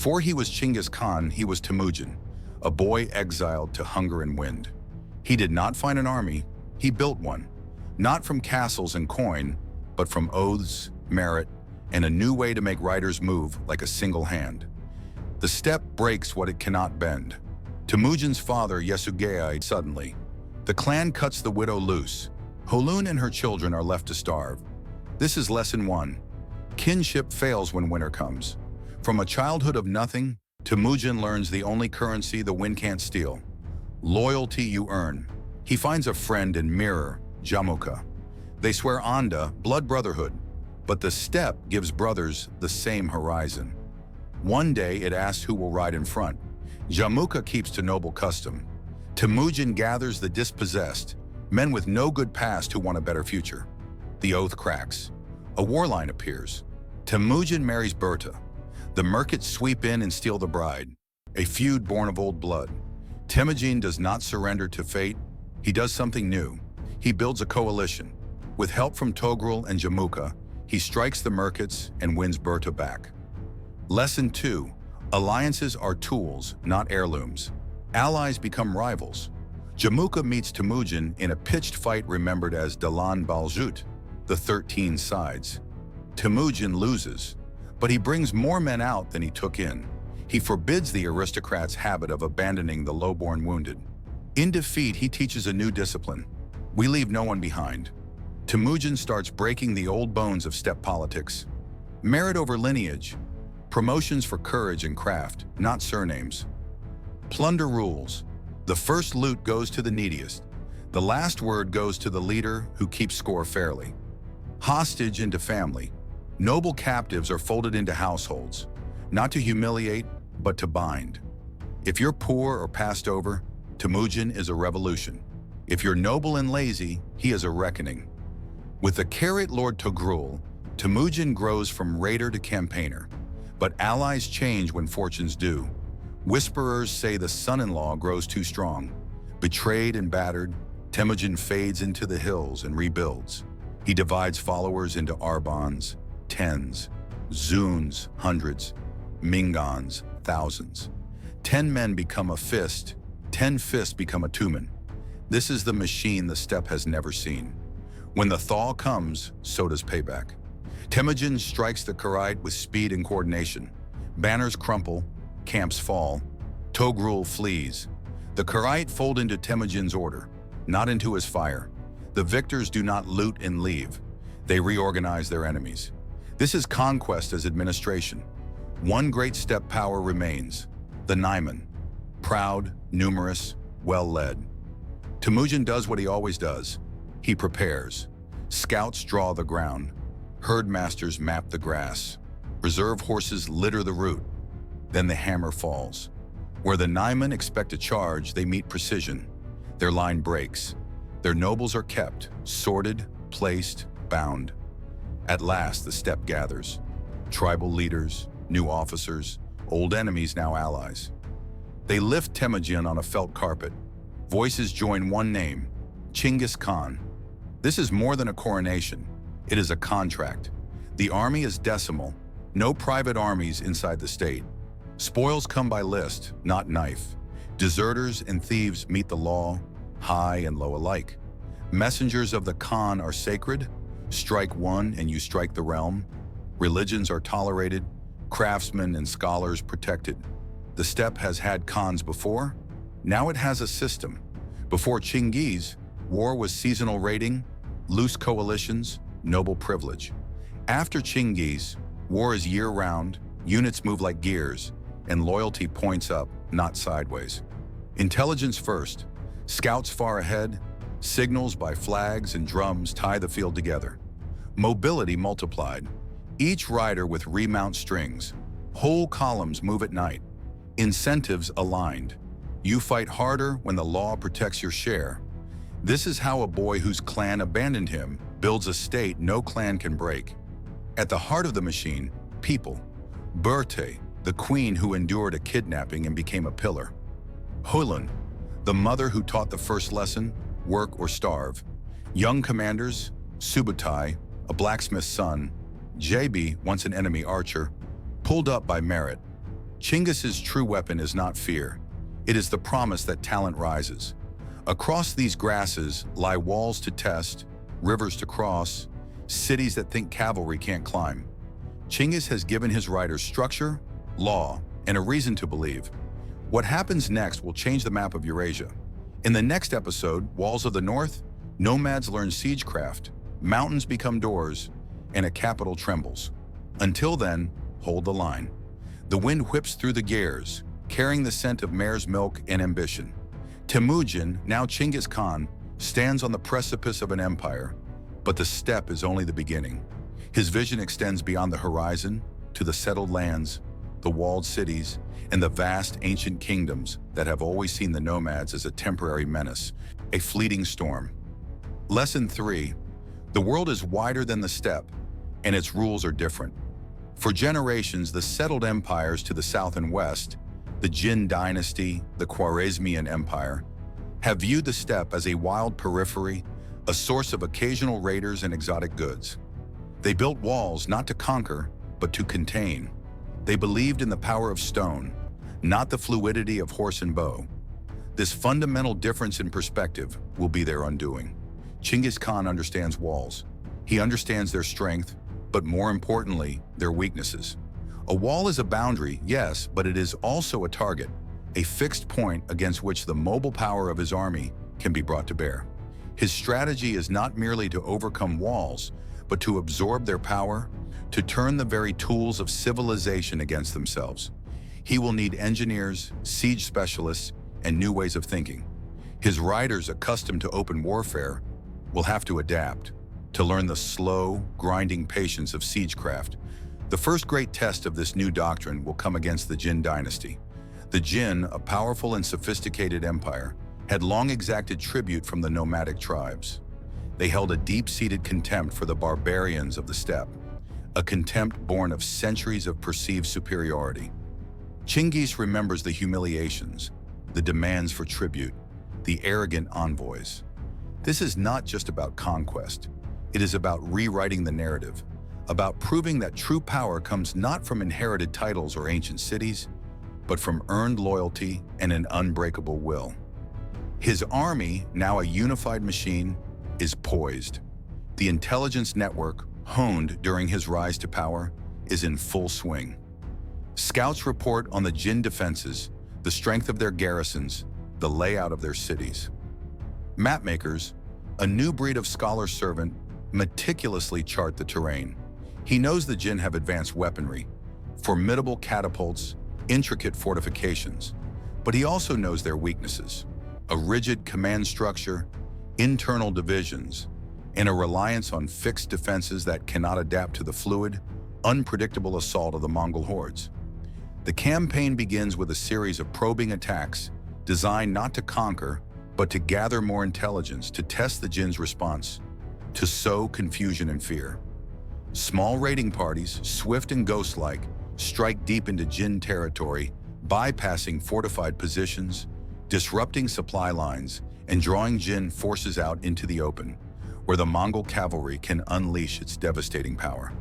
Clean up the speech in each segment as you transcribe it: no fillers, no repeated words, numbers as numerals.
Before he was Genghis Khan, he was Temujin, a boy exiled to hunger and wind. He did not find an army, he built one, not from castles and coin, but from oaths, merit, and a new way to make riders move like a single hand. The steppe breaks what it cannot bend. Temujin's father, Yesugei, suddenly. The clan cuts the widow loose. Holun and her children are left to starve. This is lesson 1. Kinship fails when winter comes. From a childhood of nothing, Temujin learns the only currency the wind can't steal. Loyalty you earn. He finds a friend in Mirror, Jamuka. They swear Anda, blood brotherhood, but the steppe gives brothers the same horizon. One day it asks who will ride in front. Jamuka keeps to noble custom. Temujin gathers the dispossessed, men with no good past who want a better future. The oath cracks. A war line appears. Temujin marries Berta. The Merkits sweep in and steal the bride, a feud born of old blood. Temujin does not surrender to fate. He does something new. He builds a coalition. With help from Togrul and Jamuka, he strikes the Merkits and wins Berta back. Lesson 2. Alliances are tools, not heirlooms. Allies become rivals. Jamuka meets Temujin in a pitched fight remembered as Dalan Baljut, the 13 sides. Temujin loses, but he brings more men out than he took in. He forbids the aristocrats' habit of abandoning the lowborn wounded. In defeat, he teaches a new discipline. We leave no one behind. Temujin starts breaking the old bones of steppe politics. Merit over lineage. Promotions for courage and craft, not surnames. Plunder rules. The first loot goes to the neediest. The last word goes to the leader who keeps score fairly. Hostage into family. Noble captives are folded into households, not to humiliate, but to bind. If you're poor or passed over, Temujin is a revolution. If you're noble and lazy, he is a reckoning. With the carrot Lord Togrul, Temujin grows from raider to campaigner. But allies change when fortunes do. Whisperers say the son-in-law grows too strong. Betrayed and battered, Temujin fades into the hills and rebuilds. He divides followers into Arbans, tens, Zuns, hundreds, Mingans, thousands. 10 men become a fist, 10 fists become a tumen. This is the machine the steppe has never seen. When the thaw comes, so does payback. Temujin strikes the Kharit with speed and coordination. Banners crumple, camps fall, Togrul flees. The Kharit fold into Temujin's order, not into his fire. The victors do not loot and leave. They reorganize their enemies. This is conquest as administration. One great steppe power remains, the Naiman. Proud, numerous, well-led. Temujin does what he always does. He prepares. Scouts draw the ground. Herd masters map the grass. Reserve horses litter the route. Then the hammer falls. Where the Naiman expect a charge, they meet precision. Their line breaks. Their nobles are kept, sorted, placed, bound. At last, the steppe gathers. Tribal leaders, new officers, old enemies now allies. They lift Temujin on a felt carpet. Voices join one name, Genghis Khan. This is more than a coronation. It is a contract. The army is decimal, no private armies inside the state. Spoils come by list, not knife. Deserters and thieves meet the law, high and low alike. Messengers of the Khan are sacred. Strike one and you strike the realm. Religions are tolerated, craftsmen and scholars protected. The steppe has had Khans before. Now it has a system. Before Chinggis, war was seasonal raiding, loose coalitions, noble privilege. After Chinggis, war is year-round, units move like gears, and loyalty points up, not sideways. Intelligence first, scouts far ahead, signals by flags and drums tie the field together. Mobility multiplied, each rider with remount strings. Whole columns move at night. Incentives aligned. You fight harder when the law protects your share. This is how a boy whose clan abandoned him builds a state no clan can break. At the heart of the machine, people. Berta, the queen who endured a kidnapping and became a pillar. Holun, the mother who taught the first lesson, work or starve. Young commanders, Subutai, a blacksmith's son, JB, once an enemy archer, pulled up by merit. Chinggis's true weapon is not fear. It is the promise that talent rises. Across these grasses lie walls to test, rivers to cross, cities that think cavalry can't climb. Chinggis has given his riders structure, law, and a reason to believe. What happens next will change the map of Eurasia. In the next episode, Walls of the North, nomads learn siegecraft, mountains become doors, and a capital trembles. Until then, hold the line. The wind whips through the gears, carrying the scent of mare's milk and ambition. Temujin, now Genghis Khan, stands on the precipice of an empire, but the steppe is only the beginning. His vision extends beyond the horizon to the settled lands, the walled cities, and the vast ancient kingdoms that have always seen the nomads as a temporary menace, a fleeting storm. Lesson 3. The world is wider than the steppe, and its rules are different. For generations, the settled empires to the south and west, the Jin Dynasty, the Khwārazmian Empire, have viewed the steppe as a wild periphery, a source of occasional raiders and exotic goods. They built walls not to conquer, but to contain. They believed in the power of stone, not the fluidity of horse and bow. This fundamental difference in perspective will be their undoing. Genghis Khan understands walls. He understands their strength, but more importantly, their weaknesses. A wall is a boundary, yes, but it is also a target, a fixed point against which the mobile power of his army can be brought to bear. His strategy is not merely to overcome walls, but to absorb their power, to turn the very tools of civilization against themselves. He will need engineers, siege specialists, and new ways of thinking. His riders, accustomed to open warfare, will have to adapt, to learn the slow, grinding patience of siegecraft. The first great test of this new doctrine will come against the Jin Dynasty. The Jin, a powerful and sophisticated empire, had long exacted tribute from the nomadic tribes. They held a deep-seated contempt for the barbarians of the steppe, a contempt born of centuries of perceived superiority. Chinggis remembers the humiliations, the demands for tribute, the arrogant envoys. This is not just about conquest. It is about rewriting the narrative, about proving that true power comes not from inherited titles or ancient cities, but from earned loyalty and an unbreakable will. His army, now a unified machine, is poised. The intelligence network, honed during his rise to power, is in full swing. Scouts report on the Jin defenses, the strength of their garrisons, the layout of their cities. Mapmakers, a new breed of scholar servant, meticulously chart the terrain. He knows the Jin have advanced weaponry, formidable catapults, intricate fortifications, but he also knows their weaknesses: a rigid command structure, internal divisions, and a reliance on fixed defenses that cannot adapt to the fluid, unpredictable assault of the Mongol hordes. The campaign begins with a series of probing attacks designed not to conquer, but to gather more intelligence, to test the Jin's response, to sow confusion and fear. Small raiding parties, swift and ghost-like, strike deep into Jin territory, bypassing fortified positions, disrupting supply lines, and drawing Jin forces out into the open, where the Mongol cavalry can unleash its devastating power.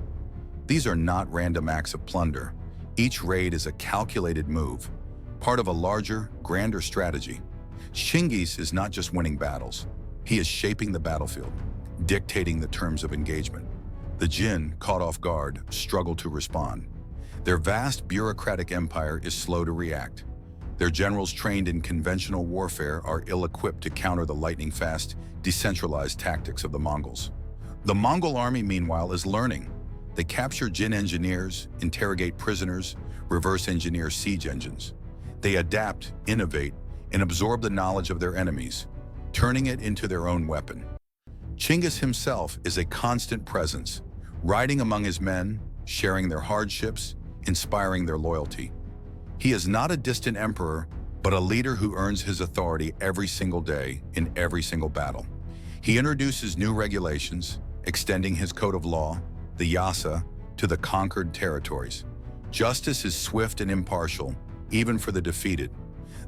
These are not random acts of plunder. Each raid is a calculated move, part of a larger, grander strategy. Chinggis is not just winning battles. He is shaping the battlefield, dictating the terms of engagement. The Jin, caught off guard, struggle to respond. Their vast bureaucratic empire is slow to react. Their generals trained in conventional warfare are ill-equipped to counter the lightning-fast, decentralized tactics of the Mongols. The Mongol army, meanwhile, is learning. They capture Jin engineers, interrogate prisoners, reverse engineer siege engines. They adapt, innovate, and absorb the knowledge of their enemies, turning it into their own weapon. Chinggis himself is a constant presence, riding among his men, sharing their hardships, inspiring their loyalty. He is not a distant emperor, but a leader who earns his authority every single day in every single battle. He introduces new regulations, extending his code of law, the Yasa, to the conquered territories. Justice is swift and impartial, even for the defeated.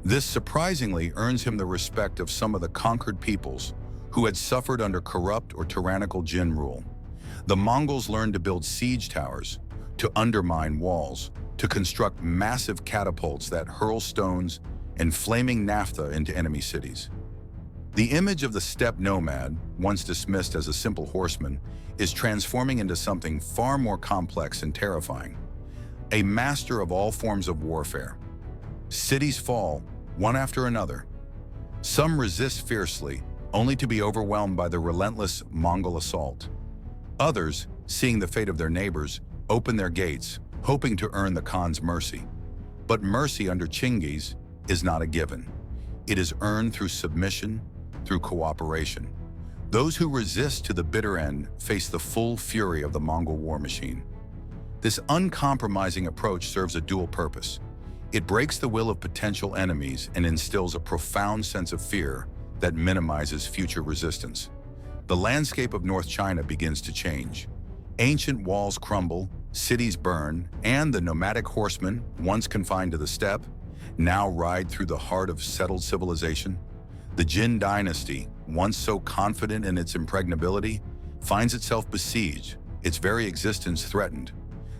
This surprisingly earns him the respect of some of the conquered peoples who had suffered under corrupt or tyrannical Jin rule. The Mongols learned to build siege towers, to undermine walls, to construct massive catapults that hurl stones and flaming naphtha into enemy cities. The image of the steppe nomad, once dismissed as a simple horseman, is transforming into something far more complex and terrifying. A master of all forms of warfare. Cities fall, one after another. Some resist fiercely, only to be overwhelmed by the relentless Mongol assault. Others, seeing the fate of their neighbors, open their gates, hoping to earn the Khan's mercy. But mercy under Chinggis is not a given. It is earned through submission, through cooperation. Those who resist to the bitter end face the full fury of the Mongol war machine. This uncompromising approach serves a dual purpose. It breaks the will of potential enemies and instills a profound sense of fear that minimizes future resistance. The landscape of North China begins to change. Ancient walls crumble, cities burn, and the nomadic horsemen, once confined to the steppe, now ride through the heart of settled civilization. The Jin Dynasty, once so confident in its impregnability, finds itself besieged, its very existence threatened.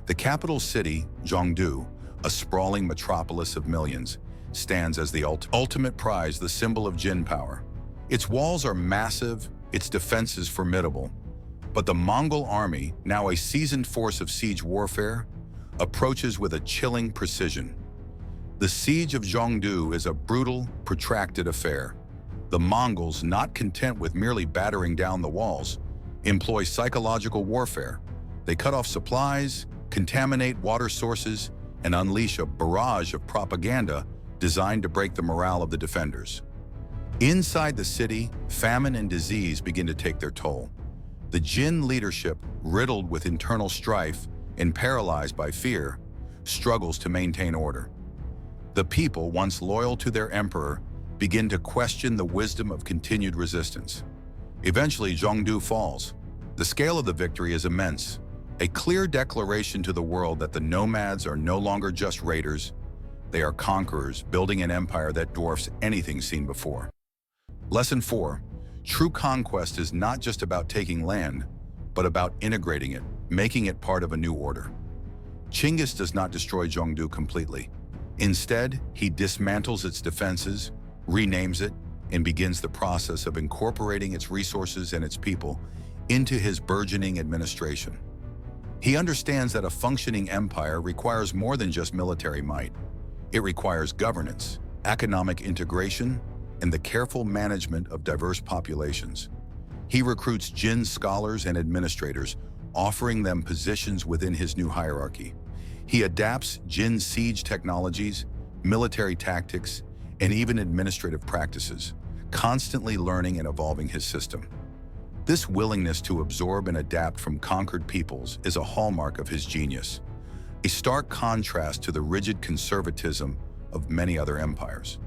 The capital city, Zhongdu, a sprawling metropolis of millions, stands as the ultimate prize, the symbol of Jin power. Its walls are massive, its defenses formidable, but the Mongol army, now a seasoned force of siege warfare, approaches with a chilling precision. The siege of Zhongdu is a brutal, protracted affair. The Mongols, not content with merely battering down the walls, employ psychological warfare. They cut off supplies, contaminate water sources, and unleash a barrage of propaganda designed to break the morale of the defenders. Inside the city, famine and disease begin to take their toll. The Jin leadership, riddled with internal strife and paralyzed by fear, struggles to maintain order. The people, once loyal to their emperor, begin to question the wisdom of continued resistance. Eventually, Zhongdu falls. The scale of the victory is immense, a clear declaration to the world that the nomads are no longer just raiders. They are conquerors, building an empire that dwarfs anything seen before. Lesson 4. True conquest is not just about taking land, but about integrating it, making it part of a new order. Chinggis does not destroy Zhongdu completely. Instead, he dismantles its defenses, renames it, and begins the process of incorporating its resources and its people into his burgeoning administration. He understands that a functioning empire requires more than just military might. It requires governance, economic integration, and the careful management of diverse populations. He recruits Jin scholars and administrators, offering them positions within his new hierarchy. He adapts Jin siege technologies, military tactics, and even administrative practices, constantly learning and evolving his system. This willingness to absorb and adapt from conquered peoples is a hallmark of his genius, a stark contrast to the rigid conservatism of many other empires.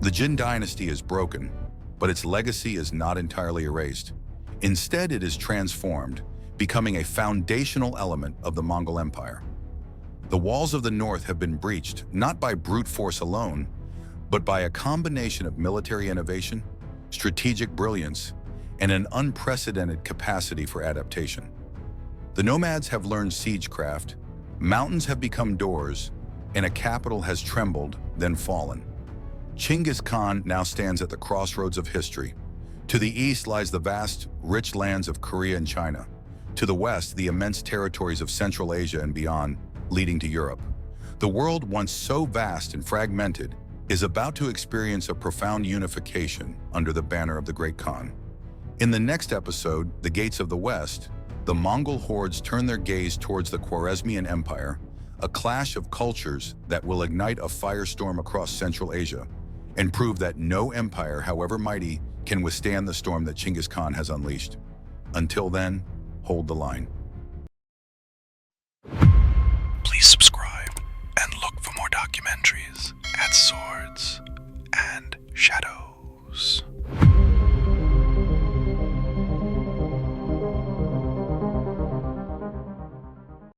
The Jin dynasty is broken, but its legacy is not entirely erased. Instead, it is transformed, becoming a foundational element of the Mongol Empire. The walls of the north have been breached, not by brute force alone, but by a combination of military innovation, strategic brilliance, and an unprecedented capacity for adaptation. The nomads have learned siegecraft, mountains have become doors, and a capital has trembled, then fallen. Genghis Khan now stands at the crossroads of history. To the east lies the vast, rich lands of Korea and China. To the west, the immense territories of Central Asia and beyond, leading to Europe. The world, once so vast and fragmented, is about to experience a profound unification under the banner of the Great Khan. In the next episode, The Gates of the West, the Mongol hordes turn their gaze towards the Khwārazmian Empire, a clash of cultures that will ignite a firestorm across Central Asia and prove that no empire, however mighty, can withstand the storm that Genghis Khan has unleashed. Until then, hold the line.